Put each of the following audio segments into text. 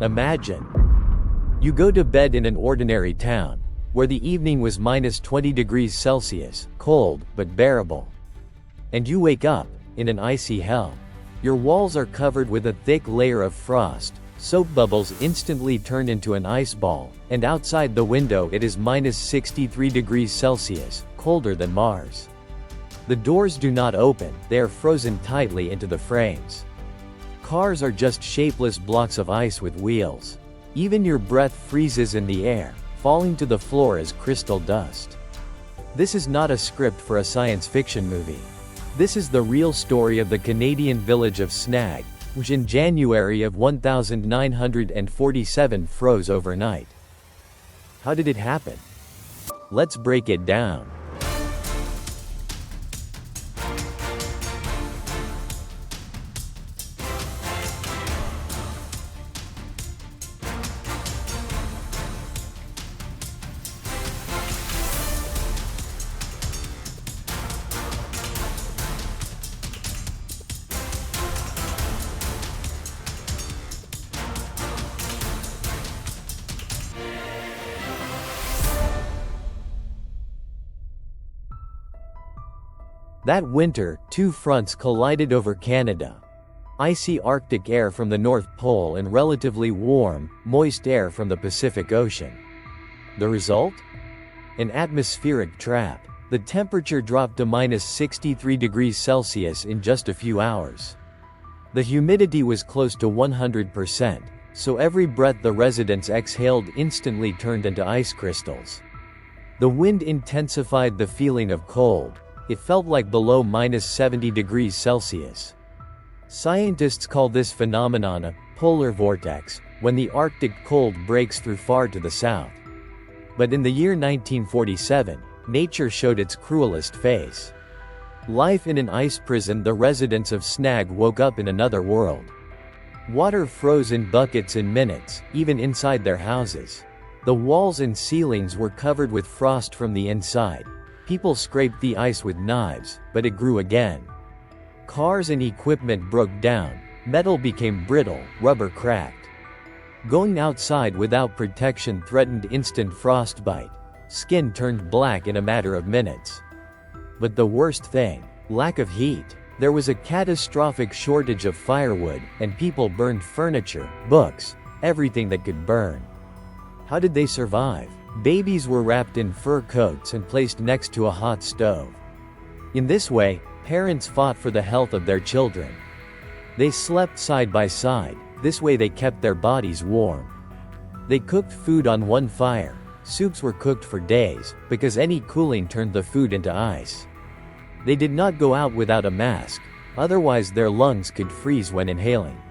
Imagine. You go to bed in an ordinary town, where the evening was minus 20 degrees Celsius, cold, but bearable. And you wake up, in an icy hell. Your walls are covered with a thick layer of frost, soap bubbles instantly turn into an ice ball, and outside the window it is minus 63 degrees Celsius, colder than Mars. The doors do not open, they are frozen tightly into the frames. Cars are just shapeless blocks of ice with wheels. Even your breath freezes in the air, falling to the floor as crystal dust. This is not a script for a science fiction movie. This is the real story of the Canadian village of Snag, which in January of 1947 froze overnight. How did it happen? Let's break it down. That winter, two fronts collided over Canada. Icy Arctic air from the North Pole and relatively warm, moist air from the Pacific Ocean. The result? An atmospheric trap. The temperature dropped to minus 63 degrees Celsius in just a few hours. The humidity was close to 100%, so every breath the residents exhaled instantly turned into ice crystals. The wind intensified the feeling of cold. It felt like below minus 70 degrees Celsius. Scientists call this phenomenon a polar vortex, when the Arctic cold breaks through far to the south. But in the year 1947, nature showed its cruelest face. Life in an ice prison. The residents of Snag woke up in another world. Water froze in buckets in minutes, even inside their houses. The walls and ceilings were covered with frost from the inside. People scraped the ice with knives, but it grew again. Cars and equipment broke down, metal became brittle, rubber cracked. Going outside without protection threatened instant frostbite. Skin turned black in a matter of minutes. But the worst thing, lack of heat. There was a catastrophic shortage of firewood, and people burned furniture, books, everything that could burn. How did they survive? Babies were wrapped in fur coats and placed next to a hot stove. In this way, parents fought for the health of their children. They slept side by side, this way they kept their bodies warm. They cooked food on one fire. Soups were cooked for days, because any cooling turned the food into ice. They did not go out without a mask, otherwise their lungs could freeze when inhaling.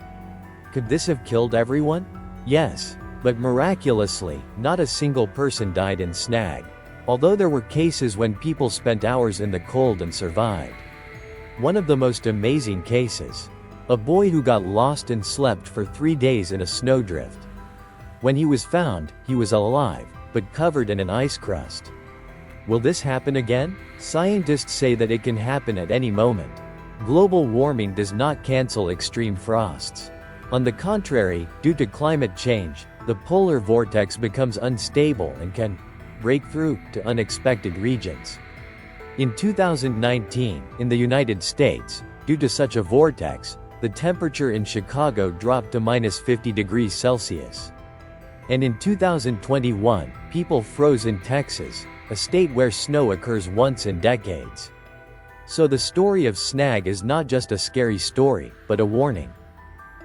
Could this have killed everyone? Yes. But miraculously, not a single person died in Snag, although there were cases when people spent hours in the cold and survived. One of the most amazing cases. A boy who got lost and slept for 3 days in a snowdrift. When he was found, he was alive, but covered in an ice crust. Will this happen again? Scientists say that it can happen at any moment. Global warming does not cancel extreme frosts. On the contrary, due to climate change, the polar vortex becomes unstable and can break through to unexpected regions. In 2019, in the United States, due to such a vortex, the temperature in Chicago dropped to minus 50 degrees Celsius. And in 2021, people froze in Texas, a state where snow occurs once in decades. So the story of Snag is not just a scary story, but a warning.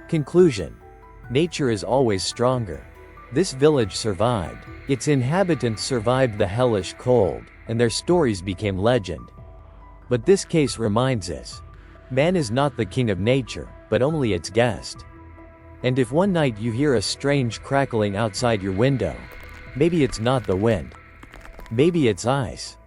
Conclusion. Nature is always stronger. This village survived. Its inhabitants survived the hellish cold, and their stories became legend. But this case reminds us, man is not the king of nature, but only its guest. And if one night you hear a strange crackling outside your window, maybe it's not the wind. Maybe it's ice.